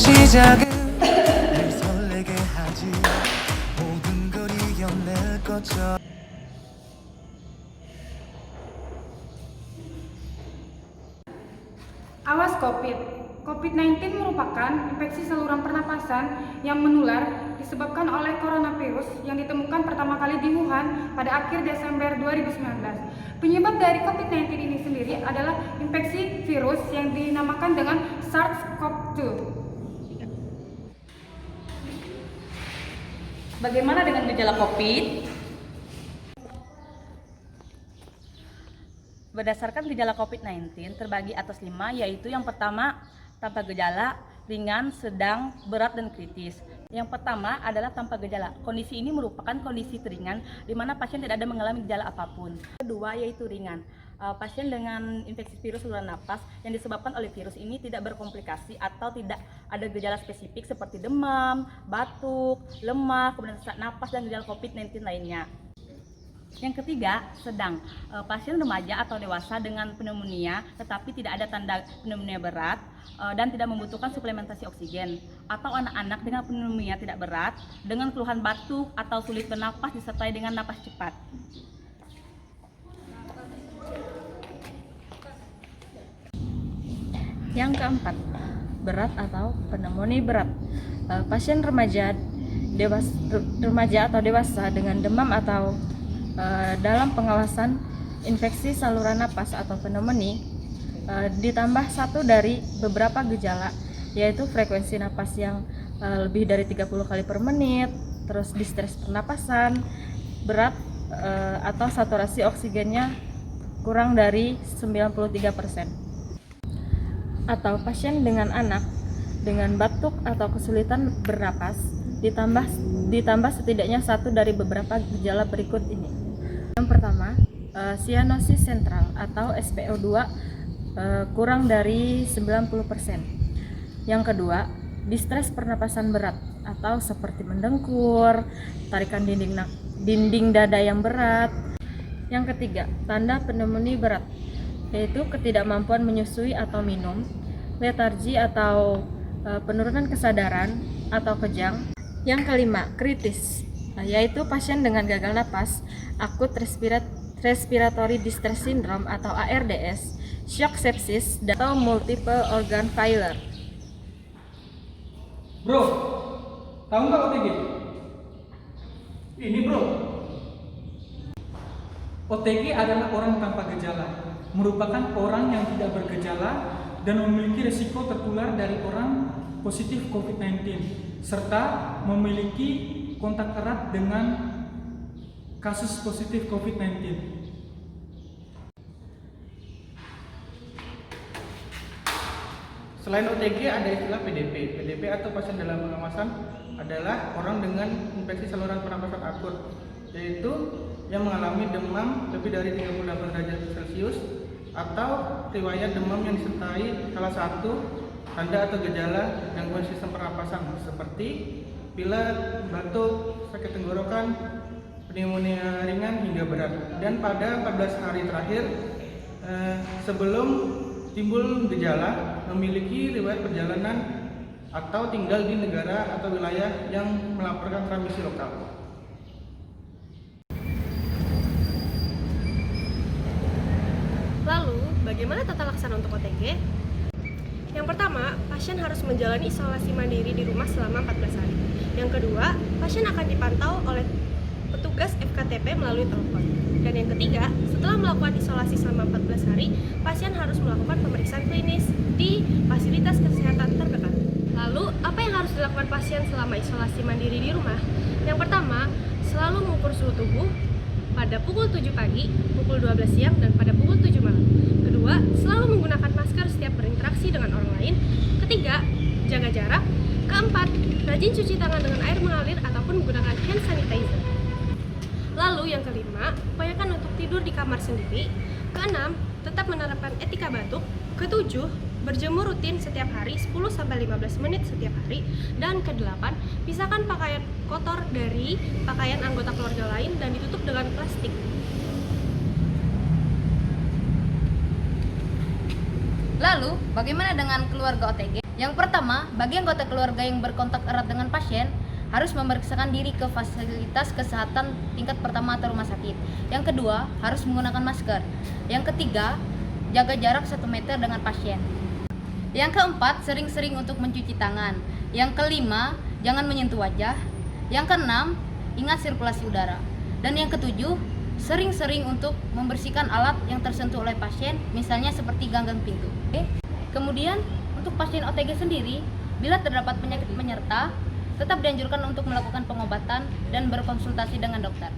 시작은 늘 설레게 하지 모든 걸 이겨낼 것처럼 Awas COVID. COVID-19 merupakan infeksi saluran pernapasan yang menular disebabkan oleh coronavirus yang ditemukan pertama kali di Wuhan pada akhir Desember 2019. Penyebab dari COVID-19 ini sendiri adalah infeksi virus yang dinamakan dengan SARS-CoV-2. Bagaimana dengan gejala COVID? Berdasarkan gejala COVID-19 terbagi atas 5, yaitu yang pertama tanpa gejala, ringan, sedang, berat, dan kritis. Yang pertama adalah tanpa gejala. Kondisi ini merupakan kondisi teringan di mana pasien tidak ada mengalami gejala apapun. Kedua yaitu ringan. Pasien dengan infeksi virus saluran napas yang disebabkan oleh virus ini tidak berkomplikasi atau tidak ada gejala spesifik seperti demam, batuk, lemah, kemudian sesak napas, dan gejala COVID-19 lainnya. Yang ketiga, sedang. Pasien remaja atau dewasa dengan pneumonia tetapi tidak ada tanda pneumonia berat dan tidak membutuhkan suplementasi oksigen, atau anak-anak dengan pneumonia tidak berat dengan keluhan batuk atau sulit bernapas disertai dengan napas cepat. Yang keempat, berat atau pneumonia berat. Pasien remaja atau dewasa dengan demam atau dalam pengawasan infeksi saluran napas atau pneumonia ditambah satu dari beberapa gejala, yaitu frekuensi napas yang lebih dari 30 kali per menit, terus distres pernapasan berat atau saturasi oksigennya kurang dari 93%. Atau pasien dengan anak dengan batuk atau kesulitan bernapas ditambah setidaknya satu dari beberapa gejala berikut ini. Yang pertama, sianosis sentral atau SpO2 kurang dari 90%. Yang kedua, distres pernapasan berat atau seperti mendengkur, tarikan dinding dada yang berat. Yang ketiga, tanda pneumonia berat, yaitu ketidakmampuan menyusui atau minum, letargi atau penurunan kesadaran atau kejang. Yang kelima, kritis, yaitu pasien dengan gagal napas, akut respiratory distress syndrome atau ARDS, shock sepsis, atau multiple organ failure. Bro, tahu nggak OTG? Ini bro, OTG adalah orang tanpa gejala, merupakan orang yang tidak bergejala dan memiliki risiko tertular dari orang positif COVID-19 serta memiliki kontak erat dengan kasus positif COVID-19. Selain OTG ada istilah PDP. PDP atau pasien dalam pengawasan adalah orang dengan infeksi saluran pernapasan akut, yaitu yang mengalami demam lebih dari 38 derajat Celcius atau riwayat demam yang disertai salah satu tanda atau gejala gangguan sistem pernapasan seperti pilek, batuk, sakit tenggorokan, pneumonia ringan hingga berat. Dan pada 14 hari terakhir sebelum timbul gejala memiliki riwayat perjalanan atau tinggal di negara atau wilayah yang melaporkan transmisi lokal. Lalu, bagaimana tata laksana untuk OTG? Yang pertama, pasien harus menjalani isolasi mandiri di rumah selama 14 hari. Yang kedua, pasien akan dipantau oleh petugas FKTP melalui telepon. Dan yang ketiga, setelah melakukan isolasi selama 14 hari, pasien harus melakukan pemeriksaan klinis di fasilitas kesehatan terdekat. Lalu, apa yang harus dilakukan pasien selama isolasi mandiri di rumah? Yang pertama, selalu mengukur suhu tubuh pada pukul 7 pagi, pukul 12 siang, dan pada pukul 7 malam. Kedua, selalu menggunakan masker setiap berinteraksi dengan orang lain. Ketiga, jaga jarak. Keempat, rajin cuci tangan dengan air mengalir ataupun menggunakan hand sanitizer. Lalu yang kelima, upayakan untuk tidur di kamar sendiri. Keenam, tetap menerapkan etika batuk. Ketujuh, berjemur rutin setiap hari 10-15 menit setiap hari. Dan kedelapan, pisahkan pakaian kotor dari pakaian anggota keluarga lain dan ditutup dengan plastik. Lalu, bagaimana dengan keluarga OTG? Yang pertama, bagi anggota keluarga yang berkontak erat dengan pasien harus memeriksakan diri ke fasilitas kesehatan tingkat pertama atau rumah sakit. Yang kedua, harus menggunakan masker. Yang ketiga, jaga jarak 1 meter dengan pasien. Yang keempat, sering-sering untuk mencuci tangan. Yang kelima, jangan menyentuh wajah. Yang keenam, ingat sirkulasi udara. Dan yang ketujuh, sering-sering untuk membersihkan alat yang tersentuh oleh pasien, misalnya seperti ganggang pintu. Kemudian, untuk pasien OTG sendiri, bila terdapat penyakit penyerta, tetap dianjurkan untuk melakukan pengobatan dan berkonsultasi dengan dokter.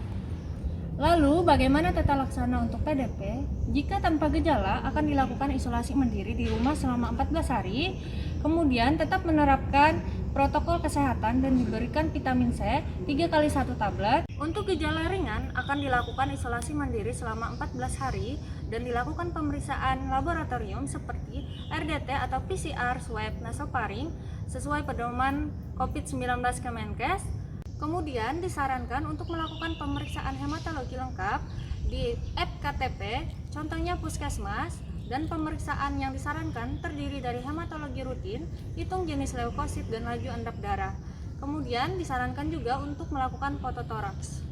Lalu, bagaimana tata laksana untuk PDP? Jika tanpa gejala, akan dilakukan isolasi mandiri di rumah selama 14 hari, kemudian tetap menerapkan protokol kesehatan dan diberikan vitamin C 3 kali 1 tablet. Untuk gejala ringan, akan dilakukan isolasi mandiri selama 14 hari dan dilakukan pemeriksaan laboratorium seperti RDT atau PCR swab nasofaring sesuai pedoman COVID-19 Kemenkes. Kemudian disarankan untuk melakukan pemeriksaan hematologi lengkap di FKTP, contohnya puskesmas, dan pemeriksaan yang disarankan terdiri dari hematologi rutin, hitung jenis leukosit dan laju endap darah. Kemudian disarankan juga untuk melakukan fototoraks.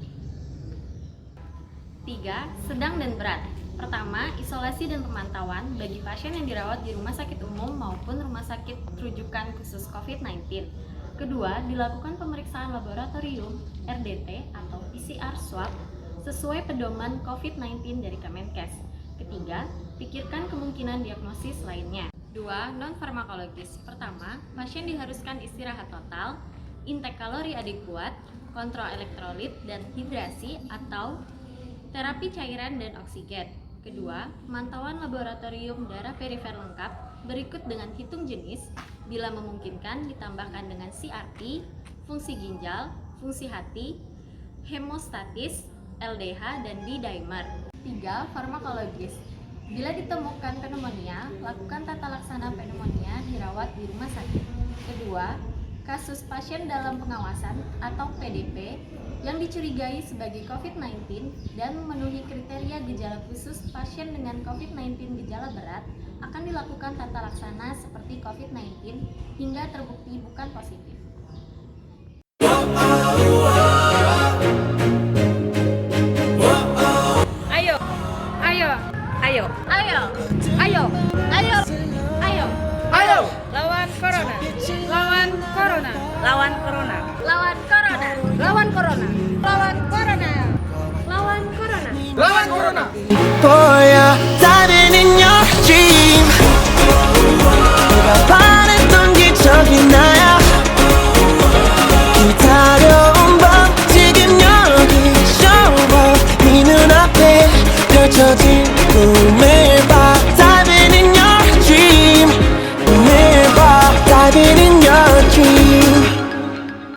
3. Sedang dan berat. Pertama, isolasi dan pemantauan bagi pasien yang dirawat di rumah sakit umum maupun rumah sakit rujukan khusus COVID-19. Kedua, dilakukan pemeriksaan laboratorium RDT atau PCR swab sesuai pedoman COVID-19 dari Kemenkes. Ketiga, pikirkan kemungkinan diagnosis lainnya. 2. Non-farmakologis. Pertama, pasien diharuskan istirahat total, intake kalori adekuat, kontrol elektrolit dan hidrasi atau terapi cairan dan oksigen. Kedua, pemantauan laboratorium darah perifer lengkap berikut dengan hitung jenis, bila memungkinkan ditambahkan dengan CRP, fungsi ginjal, fungsi hati, hemostatis, LDH, dan D-dimer. 3. Farmakologis. Bila ditemukan pneumonia, lakukan tata laksana pneumonia dirawat di rumah sakit. Kedua, kasus pasien dalam pengawasan atau PDP yang dicurigai sebagai COVID-19 dan memenuhi kriteria gejala khusus pasien dengan COVID-19 gejala berat akan dilakukan tata laksana seperti COVID-19 hingga terbukti bukan positif. Ayo, ayo, Ayo, ayo, ayo, ayo, ayo, Ayo! lawan corona, lawan corona, lawan corona, Lawan corona! lawan corona, Lawan corona! Lawan corona! Lawan corona! 보여